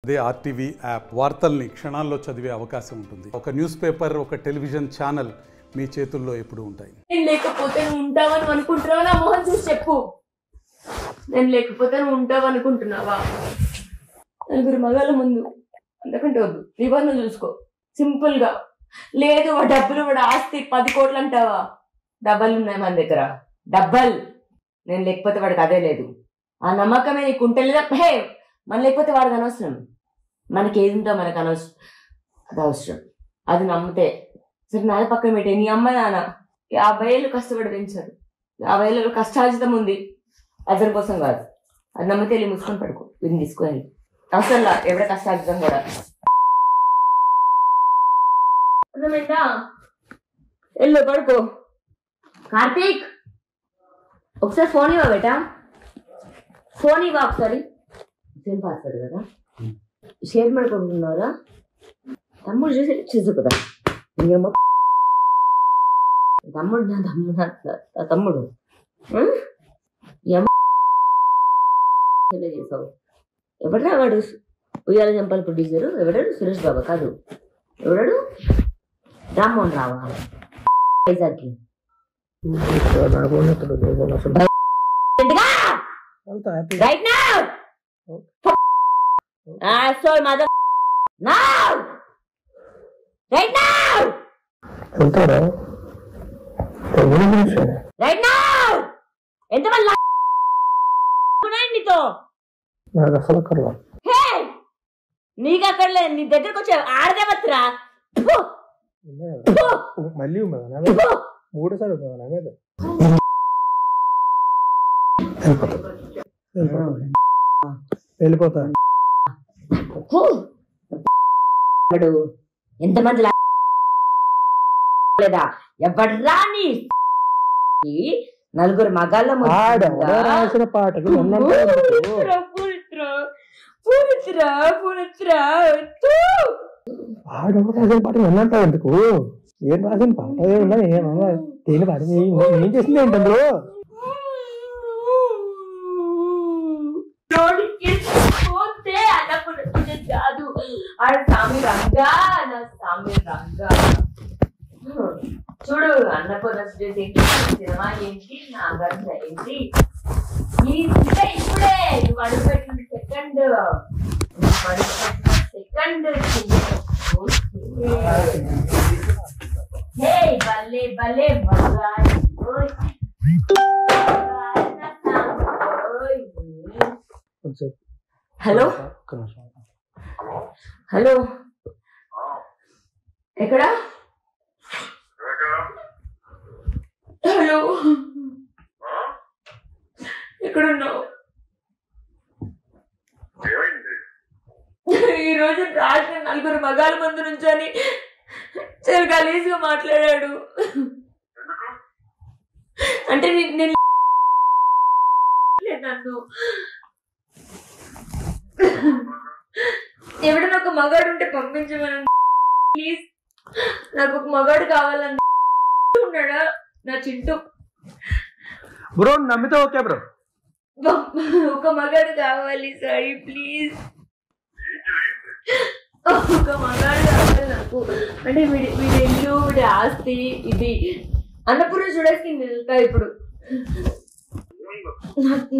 అదే RTV app వార్తల్ని క్షణాల్లో చదివే అవకాశం ఉంటుంది. ఒక న్యూస్ పేపర్, ఒక టెలివిజన్ ఛానల్ మీ చేతుల్లో ఎప్పుడూ ఉంటాయి. నేను లేకపోతే నువ్వు ఉంటావని అనుకుంటున్నావా? నా మొహం చూసి చెప్పు. నేను లేకపోతే నువ్వు ఉంటావు అనుకుంటున్నావా? నలుగురు మగాళ్ళ ముందు అంతకంటే వద్దు, నిబంధన చూసుకో సింపుల్ గా. లేదు వాడు డబ్బులు, వాడు ఆస్తి 10 కోట్లు అంటావా? డబ్బలు ఉన్నాయి మన దగ్గర, డబ్బల్. నేను లేకపోతే వాడికి అదే లేదు. ఆ నమ్మకమే నీకు ఉంటే లేదా? హే, మన లేకపోతే వాడికి అనవసరం. మనకి ఏది ఉందో మనకు అనవసరం, అది అవసరం. అది నమ్మితే సరే. నాది పక్కన పెట్టే, నీ అమ్మ నాన్న 50 ఏళ్ళు కష్టపడి పెంచారు. 50 ఏళ్ళలో కష్టార్జితం ఉంది, అతని కోసం కాదు. అది నమ్మితే వెళ్ళి ముసుకొని పడుకో, వీడిని తీసుకొని అవసరంలా ఎవడ కష్టార్జితం కూడా. అర్థమైందా? వెళ్ళు పడుకో. కార్తీక్, ఒకసారి ఫోన్ ఇవ్వ బేటా, ఫోన్ ఇవ్వ ఒకసారి. సేమ్ పాస్వర్డ్ కదా, షేర్ ಮಾಡ್ಕೊಂటున్నారా? తమ్ముడు చూసి చూసు కదా, తమ్ముడు నా తమ్ముడు చేసావు. ఎవడరా వాడు? ఉయ్యాల జంపాల ప్రొడ్యూసరు ఎవడాడు? సురేష్ బాబా కాదు, ఎవడాడు? రామ్మోహన్ రావా? వైజాగ్కి right now. So mother now, right now, right now. ఎంతమంది నీతో? నీకు అక్కడ లేదు, నీ దగ్గరకు వచ్చే ఆడదేవత్రా. మళ్ళీ మూడోసారి వెళ్ళిపోతా. ఎంతమంది లేదా? ఎవడ్రా నీ? నలుగురు మగాళ్ళ రాసిన పాటలు రాసిన పాటలు ఎన్నంటావు ఎందుకు? ఏం రాసిన పాట ఏమన్నా దేని పాట ఏం చేసింది ఏంటందరూ? కాదు, ఆడ సామి రంగా, నా సామి రంగా. చూడు, అన్నపూర్ణ ఏంటి, సినిమా ఏంటి, నాగార్జున ఏంటి, ఇప్పుడే నువ్వు అడుగుపెట్టిన సెకండ్ భలే భలే హలో హలో, ఎక్కడ? హలో, ఎక్కడున్నావు? ఈరోజు రాత్రి నలుగురు మగాళ్ళ ముందు నుంచొని చాలా గలీజ్గా మాట్లాడాడు. అంటే నేను నన్ను ఎవడన్నా ఒక మగాడు ఉంటే పంపించమని ప్లీజ్. నాకు ఒక మగాడు కావాలని ఉన్నాడా? నా చింటూ బ్రో, నమ్మితే ఓకే బ్రో. ఒక మగాడు కావాలి సాయి ప్లీజ్. ఒక మగాడు కావాలి నాకు. అంటే వీడి ఇల్లు, వీడి ఆస్తి, ఇది అన్నపూర్ణ చూడేసి వెళ్తా ఇప్పుడు.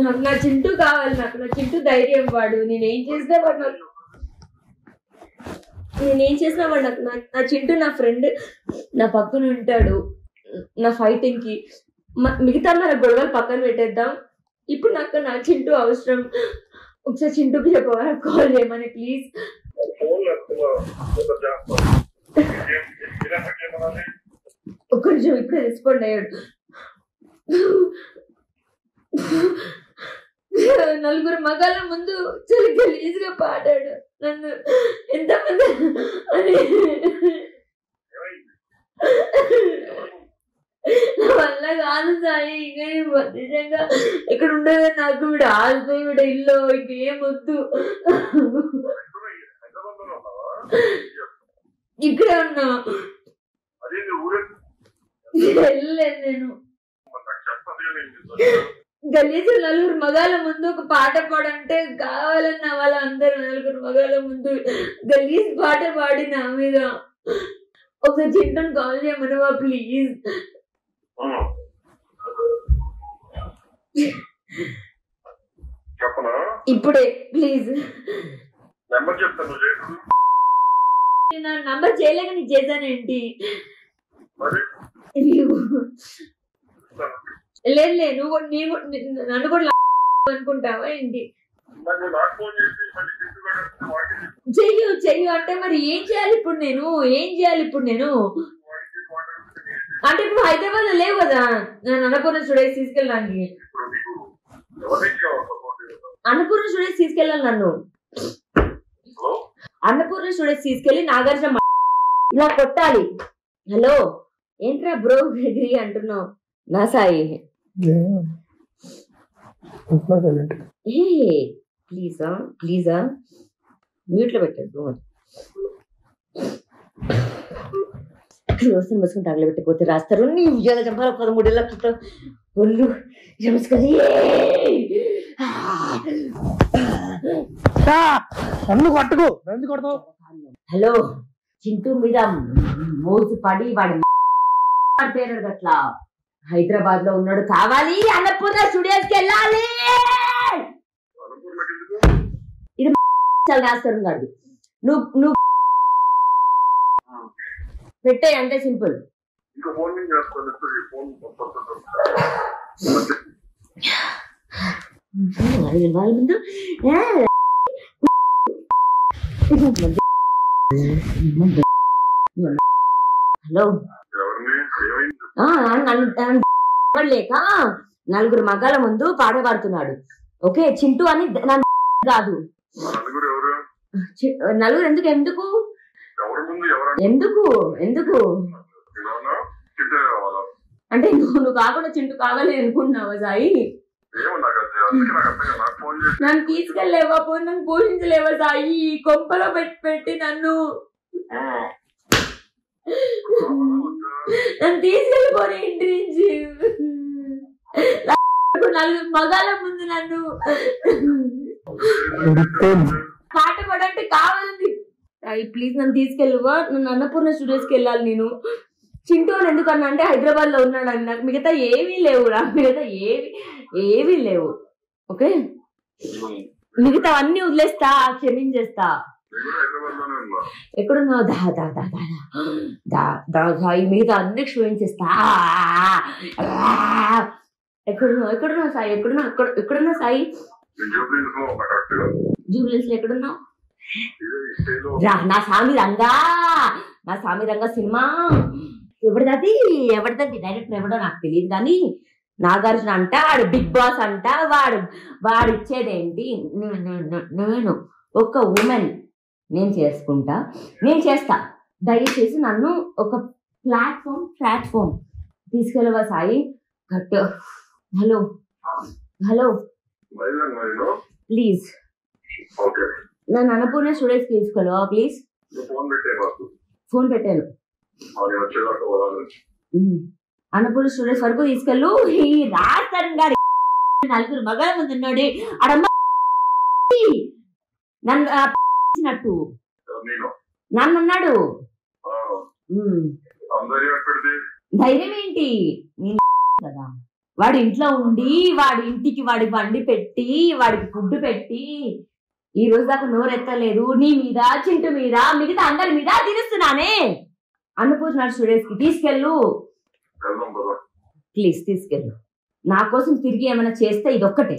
నాకు నా చింటూ కావాలి. నాకు నా చింటూ ధైర్యం. వాడు నేనేం చేసినా వాడు నాకు నా చింటూ నా ఫ్రెండ్, నా పక్కన ఉంటాడు. నా ఫైటింగ్ కి మిగతా మన గొడవలు పక్కన పెట్టేద్దాం. ఇప్పుడు నాకు నా చింటూ అవసరం. ఒకసారి చింటూకి చెప్పవా, కాల్ చేయమని ప్లీజ్. ఒక్క నిమిషం, ఇప్పుడే రెస్పాండ్ అయ్యాడు. నలుగురు మగాళ్ళ ముందు చాలా గలీజ్గా పాడాడు. నన్ను ఎంతమంది అని నా వల్ల కాదు సాయి. ఇంకా నిజంగా ఇక్కడ ఉండదు నాకు. వీడు ఆల్తో, వీడు ఇల్లు, ఇంకేం వద్దు. ఇక్కడే ఉన్నా, వెళ్ళలేదు నేను. గలీజు నలుగురు మగాళ్ళ ముందు ఒక పాట పాడంటే కావాలన్న వాళ్ళ అందరు నలుగురు మగాళ్ళ ముందు గలీజ్ పాట పాడి నా మీద ఒకసారి చింటూని కాల్ చేయమనవా ప్లీజ్. ఇప్పుడే ప్లీజ్. నా నంబర్ చేయలేక నీకు చేశానేంటి? లేదు నువ్వు నన్ను కూడా అనుకుంటావా ఏంటి? చెయ్యు అంటే మరి ఏం చేయాలి ఇప్పుడు నేను? అంటే ఇప్పుడు హైదరాబాద్ లో లేవు కదా నేను అన్నపూర్ణ స్టూడియోస్ తీసుకెళ్ళడానికి. అన్నపూర్ణ స్టూడియోస్ తీసుకెళ్ళాలి నన్ను. అన్నపూర్ణ స్టూడియోస్ తీసుకెళ్లి నాగార్జున ఇలా కొట్టాలి. హలో ఏంట్రా బ్రో డిగ్రీ అంటున్నావు? నా సాయి ప్లీజా మ్యూట్ లో పెట్టాడు. మసుకుని తగలబెట్టకపోతే రాస్తారు. నీ ఉద్యోగాలు చంపాలి 13 ఏళ్ళ క్రితం ఒళ్ళు చమసుకొని హలో చింటూ మీద మోసు పడి వాడి పేరు అట్లా హైదరాబాద్ లో ఉన్నాడు. కావాలి అన్నపూర్ణ స్టూడియోస్కి వెళ్ళాలి. ఇది రాస్తారు కాదు. నువ్వు పెట్టే అంతే సింపుల్. వాళ్ళ ముందు హలో లేక నలుగురు మగాళ్ళ ముందు పాట పాడుతున్నాడు. ఓకే చింటూ అని కాదు. నలుగురు ఎందుకు అంటే నువ్వు కాకుండా చింటూ కావాలి అనుకుంటున్నావా సాయి? నన్ను తీసుకెళ్ళలేవా? నన్ను పోషించలేవా సాయి? కొంపలో పెట్టి నన్ను తీసుకెళ్ళిపోయి ఇంటి నుంచి నలుగురు మగాళ్ళ ముందు నన్ను పాట పాడంటే కావాలండి. ప్లీజ్ నన్ను తీసుకెళ్ళవా? నన్ను అన్నపూర్ణ స్టూడియోస్కి వెళ్ళాలి నేను. చింటూ అని ఎందుకన్నా అంటే హైదరాబాద్ లో ఉన్నాడు అని. నాకు మిగతా ఏమీ లేవు ఏమీ లేవు. ఓకే మిగతా అన్ని వదిలేస్తా, క్షమించేస్తా. ఎక్కడున్నావు? మిగతా అన్ని క్షమించేస్తా. ఎక్కడున్నావు సాయి? ఎక్కడున్నా సాయి? జూబ్లీస్ లో ఎక్కడున్నావు? నా స్వామి రంగా సినిమా ఎవరిది డైరెక్టర్ ఎవడో నాకు తెలియదు కానీ నాగార్జున అంట వాడు బిగ్ బాస్ అంట. వాడు ఇచ్చేదేంటి? నేను ఒక ఉమెన్ నేను చేస్తా. దయచేసి నన్ను ఒక ప్లాట్ఫామ్ తీసుకెళ్ళవా సాయి? హలో ప్లీజ్ నన్ను అన్నపూర్ణ స్టూడియోస్కి తీసుకెళ్ళవా ప్లీజ్? ఫోన్ పెట్టాను. అన్నపూర్ణ స్టూడియోస్ వరకు తీసుకెళ్ళు. ఈ రాజస్థాన్ గారి నలుగురు మగాళ్ళ ముందు ఉన్నాడు అడమ్మ నన్ను అన్నాడు. ధైర్యం ఏంటి కదా? వాడి ఇంట్లో ఉండి వాడి ఇంటికి వాడికి వండి పెట్టి వాడికి ఫుడ్ పెట్టి ఈ రోజు దాకా నోరెత్తలేదు. నీ మీద చింటూ మీద మిగతా అందరి మీద తిరుస్తున్నానే. అన్నపూర్ణ స్టూడియోస్ కి తీసుకెళ్ళు ప్లీజ్. తీసుకెళ్ళు. నా కోసం తిరిగి ఏమైనా చేస్తే ఇదొక్కటే.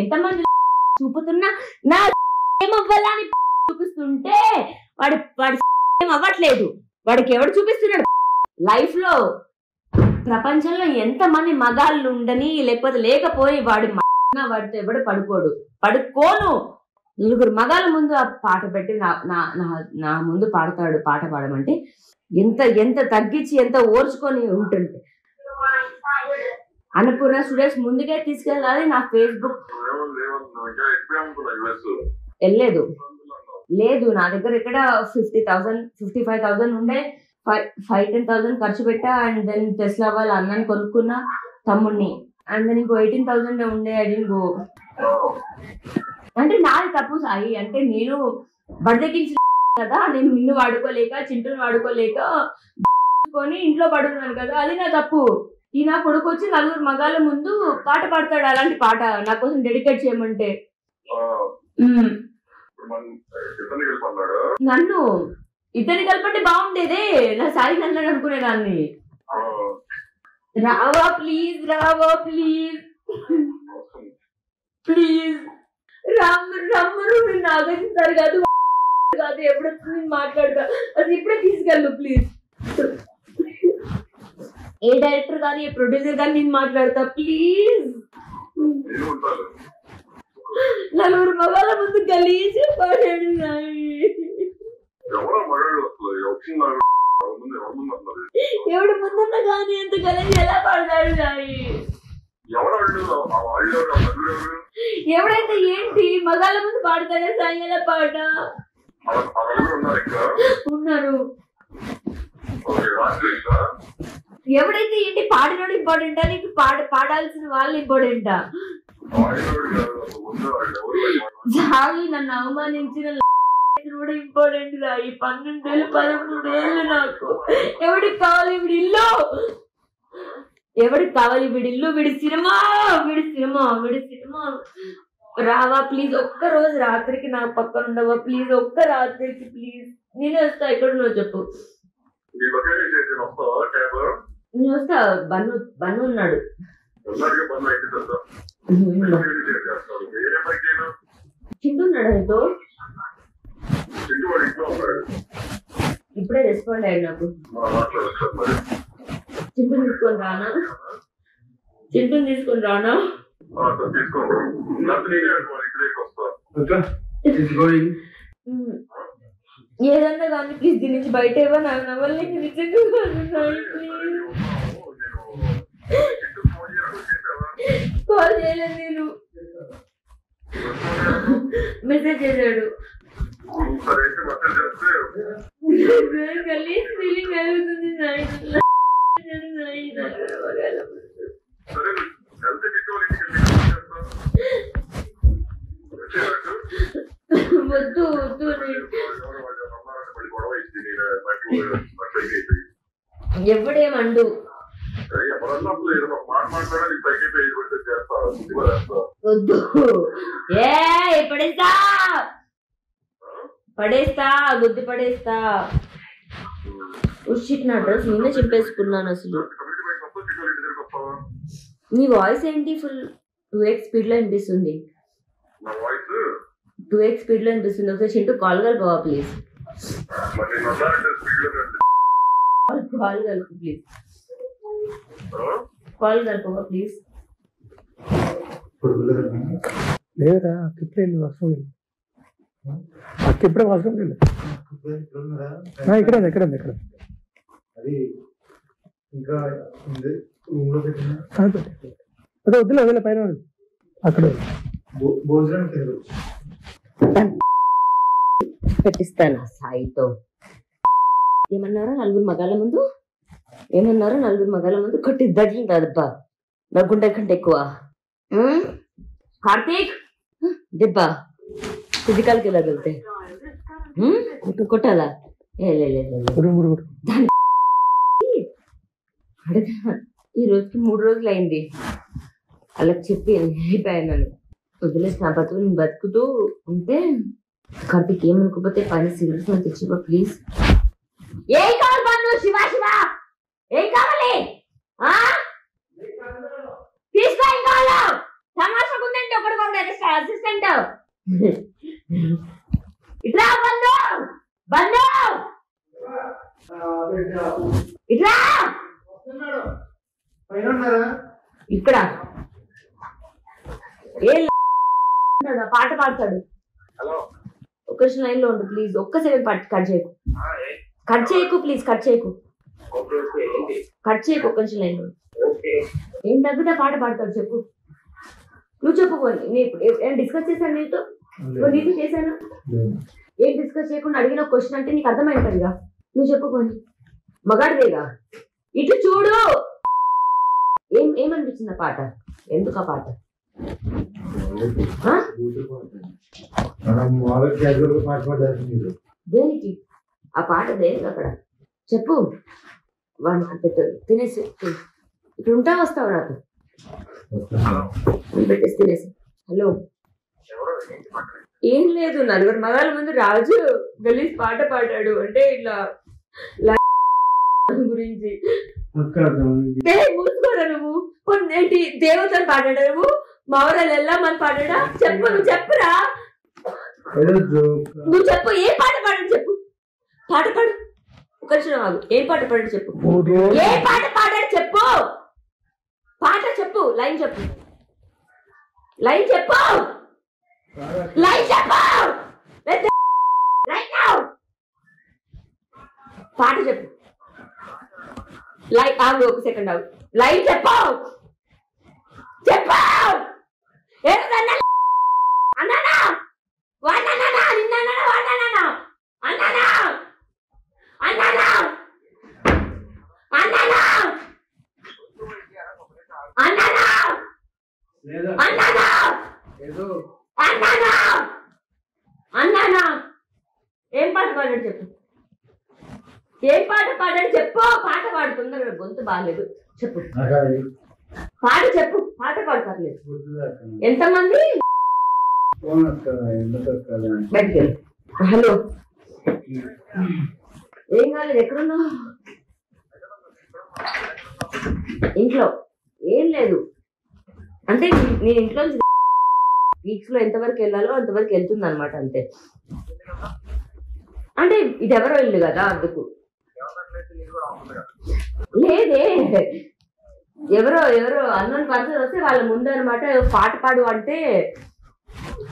ఎంతమంది చూపుతున్నా నా ఏమవ్వాలని చూపిస్తుంటే వాడి ఏం అవ్వట్లేదు. వాడికి ఎవడు చూపిస్తున్నాడు? లైఫ్ లో ప్రపంచంలో ఎంతమంది మగాళ్ళు ఉండని లేకపోయి వాడితో ఎవడు పడుకోను. నలుగురు మగాళ్ళ ముందు ఆ పాట పెట్టి నా ముందు పాట పాడమంటే ఎంత తగ్గించి ఎంత ఓర్చుకొని ఉంటుంటే. అన్నపూర్ణ స్టూడియోస్ ముందుకే తీసుకెళ్ళాలి. నా ఫేస్బుక్ వెళ్ళలేదు. లేదు నా దగ్గర ఇక్కడ 50,000 55,000 ఉండే. 5-10,000 ఖర్చు పెట్టా. అండ్ దెన్ టెస్లా వాళ్ళ అన్నని కొనుక్కున్నా. తమ్ముడిని. అండ్ నీకు 18,000 ఉండే అది గో అంటే నాది తప్పు సాయి. అంటే నేను బడిదెక్కించిన కదా, నేను నిన్ను వాడుకోలేక చింటూని వాడుకోలేక కొని ఇంట్లో పడున్నాను కదా, అది నా తప్పు. ఈ నా కొడుకు వచ్చి 4 మగాళ్ళ ముందు పాట పాడతాడు, అలాంటి పాట నా కోసం డెడికేట్ చేయమంటే. నన్ను ఇతని కలపంటే బాగుండేదే, నా సాయి నన్ను అనుకునేదాన్ని. రావా ప్లీజ్, రావా ప్లీజ్ ప్లీజ్. రమ్మరు నాగేస్తారు కాదు కాదు, ఎప్పుడు నేను మాట్లాడతా, అది ఇప్పుడే తీసుకెళ్ళు ప్లీజ్. ఏ డైరెక్టర్ కానీ ఏ ప్రొడ్యూసర్ కానీ నేను మాట్లాడతా ప్లీజ్. 4 మగాళ్ళ ముందు గలీజ్ పాడాడు సాయి. ఎవడు ముందున్నా కానీ ఎంత గలీజ్ ఎలా పాడతాడు సాయి? ఎవడైతే ఏంటి మగాళ్ళ ముందు పాడతాడే సాయి, ఎలా పాట? ఉన్నారు. ఎవడైతే ఏంటి పాడినోడు ఇంపార్టెంటా, నీకు పాడాల్సిన వాళ్ళు ఇంపార్టెంటా? సాయి నన్ను అవమానించిన కూడా ఇంపార్టెంట్ సాయి. 12 ఏళ్ళు 13 ఏళ్ళు నాకు. ఎవడికి కావాలి వీడి ఇల్లు? ఎవడికి కావాలి వీడి ఇల్లు? వీడి సినిమా. రావా ప్లీజ్, ఒక్క రోజు రాత్రికి నా పక్కన ఉండవా ప్లీజ్, ఒక్క రాత్రికి ప్లీజ్. నేనే వస్తా, ఎక్కడున్నావు చెప్పు. నేను వస్తా. బన్ను ఉన్నాడు. చింటూ ఉన్నాడు ఆయనతో. ఇప్పుడే రెస్పాండ్ అయ్యాడు నాకు. చింటూని తీసుకొని రానా? ఏదన్నా కానీ ప్లీజ్ దీని నుంచి బయట ఇవ్వనా? నవల్ని నిజంగా కాల్ చేయలేదు నేను. మెసేజ్ చేశాడు. గలీజ్ ఫీలింగ్ కలుగుతుంది సాయి. వద్దు ఎవడేమండు. వద్దు. పడేస్తా గుద్ది పడేస్తా. నా డ్రెస్ నిన్నే చెప్పేసుకున్నాను. అసలు నీ వాయిస్ ఏంటి ఫుల్ 2x స్పీడ్ లో వినిపిస్తుంది. 2x స్పీడ్ లో వినిపిస్తుంది. ఒకసారి చింటూ కాల్ కలుపువా ప్లీజ్. కాల్ కలుపు ప్లీజ్. కాల్ కలుపువా ప్లీజ్. లేదురా ఇప్పుడే వస్తాం. అక్క ఇప్పుడే వస్తాం. ఇక్కడ అది ఇంకా అదే వద్దులే వదిలే పైన అక్కడ భోజనం పెట్టిస్తాను సాయితో. ఏమన్నారో 4 మగాళ్ళ ముందు, ఏమన్నారో 4 మగాళ్ళ ముందు కొట్టి దడ్లు కాదబ్బా, నగ్గుంటే కంటే ఎక్కువ. కార్తీక్ దెబ్బ ఫిజికల్కి ఇలా వెళ్తే కొట్టాలా? ఈ రోజుకి 3 రోజులు అయింది. అలా చెప్పి అయిపోయాను. వదిలేసి నా బతుకు నేను బతుకుతూ ఉంటే కార్తీక్ ఏమనుకోపోతే పని సిగరెట్స్ నాకు తెచ్చిపో ప్లీజ్. ఏం కావాలి పన్ను? శివ ఏం కావాలి? తీసుకో. ఏం కావాలో తమాషా ఉందంటే ఒకటి అసిస్టెంట్. ఇట్లా బంధు ఇట్లా ఇక్కడ ఏ పాట పాడతాడు. ఒక్క లైన్ లో ఉండు ప్లీజ్. ఒక్క సెకండ్ కట్ చేయకు ప్లీజ్. కట్ చేయకు ఒక్క లైన్ లో. ఏం తగ్గితే పాట పాడతాడు చెప్పు. నువ్వు చెప్పుకోండి. నేను డిస్కస్ చేశాను నీతో చేశాను. ఏం డిస్కస్ చేయకుండా అడిగిన క్వశ్చన్ అంటే నీకు అర్థమైందిగా. నువ్వు చెప్పుకోండి. మగాడిదేగా. ఇటు చూడు. ఏమనిపించింది ఆ పాట? ఎందుకు ఆ పాట? దేనికి ఆ పాట? దేనికి అక్కడ చెప్పు. పెట్టు, తినేసి ఇప్పుడు ఉంటా వస్తావు నాకు పెట్టేసి తినేసి. హలో, ఏం లేదు, నలుగురు మగాళ్ళ ముందు రాజు గలీజ్ పాట పాడాడు అంటే ఇట్లా గురించి. మూసుకోరా నువ్వు. ఏంటి దేవతలు పాడాడా నువ్వు? మావరాలు వెళ్ళామని పాడాడా? చెప్పు, నువ్వు చెప్పురా, నువ్వు చెప్పు. ఏ పాట పాడాడు చెప్పు. పాట పాడు. ఒక నిమిషం ఆగు. ఏం పాట పాడాడు చెప్పు. ఏ పాట పాడాడు చెప్పు. పాట చెప్పు. లైన్ చెప్పు. లైన్ చెప్పు. లైన్ చెప్పు. పాట చెప్పు. లైన్ ఆగు, ఒక సెకండ్ ఆగు. లైన్ చెప్పు. చెప్పు. అన్నానా అన్నానా వాడినా నిన్న వాడినా అన్నానా అన్నానా అన్నానా అన్నానా అన్నానా అన్నానా అన్నానా. ఏం పాట పాడాడు చెప్పు. ఏం పాట పాడాడు చెప్పు. పాట పాడుతుందా? గొంతు బాగాలేదు చెప్పు. పాట చెప్పు. పాట పాడతారు. ఎంతమంది? హలో, ఏం కాలేదు. ఎక్కడున్నావు? ఇంట్లో. ఏం లేదు అంటే నేను ఇంట్లో వీక్స్ లో ఎంతవరకు వెళ్ళాలో అంతవరకు వెళ్తుంది అనమాట. అంతే. అంటే ఇది ఎవరో ఇల్లు కదా, అందుకు. లేదే, ఎవరో అన్నోన్ పర్సన్ వస్తే వాళ్ళ ముందు అనమాట పాట పాడు అంటే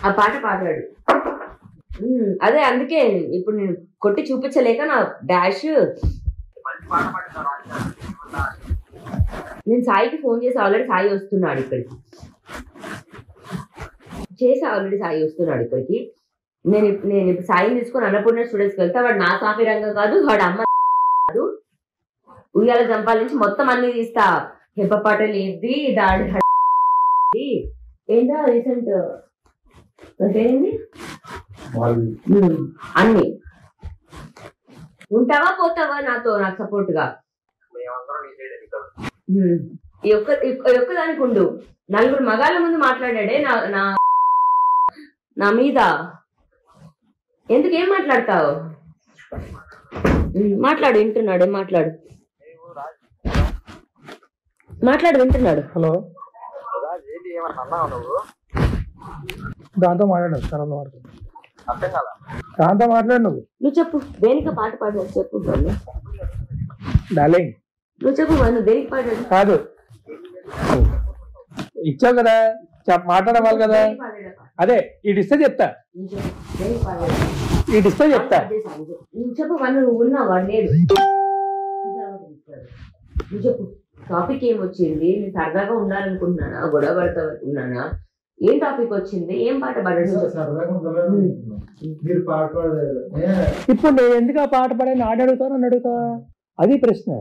ఆ పాట పాడాడు. అదే అందుకే ఇప్పుడు నేను కొట్టి చూపించలేక నా డాష్. నేను సాయికి ఫోన్ చేసి ఆల్రెడీ సాయి వస్తున్నాడు ఇక్కడికి. సాయి వస్తున్నాడు ఇక్కడికి. నేను ఇప్పుడు సాయిని తీసుకొని అన్నపూర్ణ స్టూడెంట్స్కి వెళ్తా. వాడు నా సాఫీ రంగం కాదు, వాడు అమ్మ కాదు. ఉయ్యాల జంపాల నుంచి మొత్తం అన్ని తీస్తా. హెప్పపాటలు ఇది దాడి ఏంటో రీసెంట్ ఏంటి అన్ని. ఉంటావా పోతావా నాతో, నాకు సపోర్ట్ గా? ఈ ఒక్కదానికి ఉండు. నలుగురు మగాళ్ళ ముందు మాట్లాడాడే నా మీద. ఎందుకు? ఏం మాట్లాడతావు? మాట్లాడు, వింటున్నాడు. మాట్లాడు వింటున్నాడు. హలో, దాంతో మాట్లాడు. దాంతో మాట్లాడు. నువ్వు చెప్పు. దేనికి పాట పాడాడు చెప్పు. డార్లింగ్ నువ్వు చెప్పు. నువ్వు దేనికి పాడాడు? కాదు, ఇచ్చావు కదా, మాట్లాడవాలి కదా. అదే ఇడిస్తే చెప్తా. నువ్వు చెప్పు. నువ్వు ఉన్నావు, వాడు లేడు. నువ్వు చెప్పు. టాపిక్ ఏమొచ్చింది? నేను సరదాగా ఉండాలనుకుంటున్నానా, గొడవ పడతా అనుకున్నానా? ఏం టాపిక్ వచ్చింది? ఏం పాట పాడాడు? ఇప్పుడు నేను ఎందుకు ఆ పాట పాడాను? ఆడ అడుగుతాను, నన్ను అడుగుతా. అది ప్రశ్న.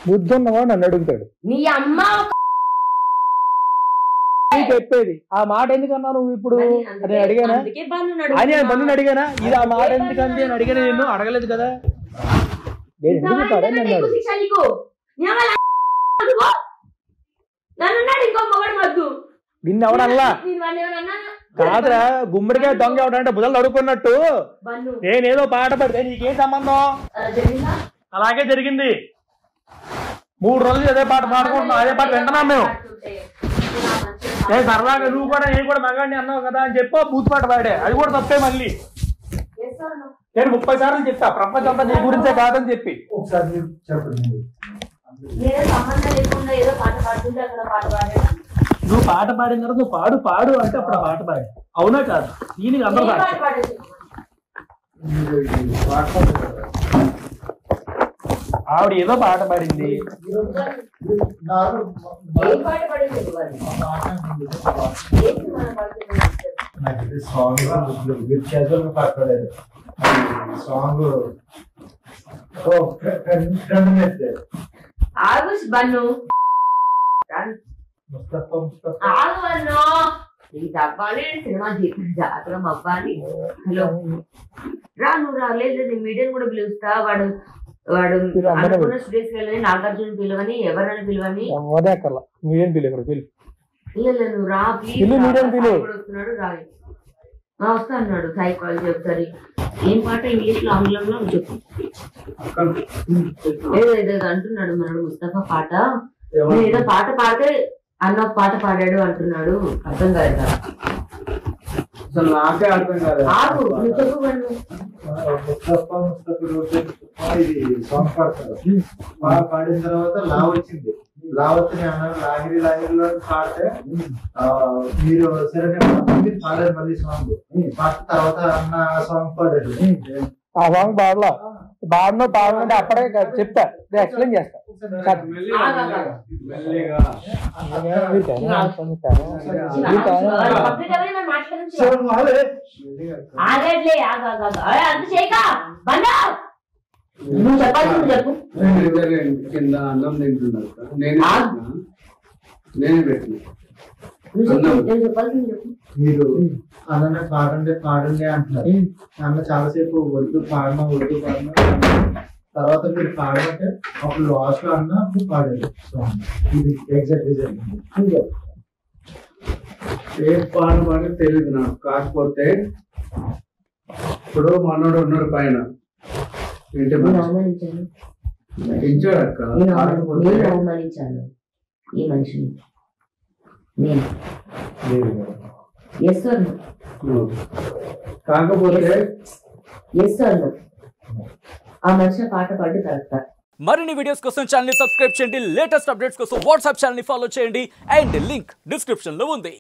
బుద్ధున్నవాడు నన్ను అడుగుతాడు. నీ అమ్మ చెప్పేది ఆ మాట ఎందుకన్నా నువ్వు ఇప్పుడు? అదే అడిగానా? అని బంధుని అడిగానా? ఇది ఆ మాట ఎందుకంటే అని అడిగాను. నేను అడగలేదు కదా. నేను ఎందుకు పాడాను అన్నాడు. నిన్ను ఎవడల్లా కాదురా. గుమ్మడికాయ దొంగ ఎవడంటే బుధలు అడుగుకున్నట్టు నేనేదో పాట పడితే నీకేం సంబంధం? అలాగే జరిగింది. 3 రోజులు అదే పాట పాడుకుంటున్నాం, అదే పాట వింటున్నాం మేము. సరదాగా నువ్వు కూడా నేను కూడా మగాడిని అన్నావు కదా అని చెప్పి బూత్ పాట పాడే. అది కూడా తప్పే. మళ్ళీ నేను 30 సార్లు చెప్తా ప్రపంచం అంతా నీ గురించే కాదని చెప్పి. నువ్వు పాట పాడిన తర్వాత నువ్వు పాడు అంటే అప్పుడు ఆ పాట పాడు. అవునా కాదు? దీనికి అందరూ ఆవిడ ఏదో పాట పాడింది. సాంగ్ ఆగు బన్ను ముస్తఫా ఆగు బన్ను ఇది అవ్వాలి సినిమా జాతరం అవ్వాలి. హలో రా నువ్వు రాలేదు నేను మీడియం కూడా పిలుస్తా. వాడు అనుకున్న స్టూడియోస్కి వెళ్ళని నాగార్జున పిలవని ఎవరైనా పిలవని లేదు నువ్వు రా ప్లీజ్ వస్తున్నాడు రాయి వస్తా అన్నాడు. సైకాలజీ ఒకసారి ఏం పాట ఇంగ్లీష్ లో ఆంగ్లంలో చెప్పు. ఏదో అంటున్నాడు మనడు ముస్తఫా పాట ఏదో పాట పాడితే అన్న పాట పాడాడు అంటున్నాడు. అర్థం కాదు కదా అసలు నాకే అర్థం కాదు. ఆగు నువ్వు చెప్పు ఇది సాంగ్ పాడతారు. బాగా పాడిన తర్వాత లా వచ్చింది. లా వచ్చి అన్నారు లాగిరిలో పాడితే మీరు సరే మీరు పాడారు మళ్ళీ సాంగ్ పాడిన తర్వాత అన్న సాంగ్ పాడారు. ఆ సాంగ్ పాడలా పాడమంటే అప్పుడే చెప్తా ఎక్స్ప్లెయిన్ చేస్తా. నువ్వు చెప్పాల్సింది చెప్పు. కింద అన్నం తింటున్నారు నేనే పెట్టిన చెప్పాల్సింది చెప్పు. మీరు అన్న పాడండి అంటున్నారు. అన్న చాలాసేపు వద్దు పాడమా తర్వాత మీరు పాడమంటే అప్పుడు లాస్ట్ లో అన్న అప్పుడు పాడారు సాంగ్. ఇది ఎగ్జాక్ట్ జరిగింది. ఏం పాడమని తెలియదు నాకు. కాకపోతే ఇప్పుడు మనోడు ఉన్నాడు పైన ఇంటి అవమానించాను ఇచ్చాడు అక్క. నేను అవమానించాను ఈ మనిషిని నేను. ఎస్ సార్ కాకపోతే ఎస్ సార్ ఆ మనిషి పాట పాడు కరెక్ట్. మరిన్ని వీడియోస్ కోసం ఛానల్ ని సబ్స్క్రైబ్ చేయండి. లేటెస్ట్ అప్డేట్స్ కోసం వాట్సాప్ ఛానల్ ని ఫాలో చేయండి. అండ్ లింక్ డిస్క్రిప్షన్ లో ఉంది.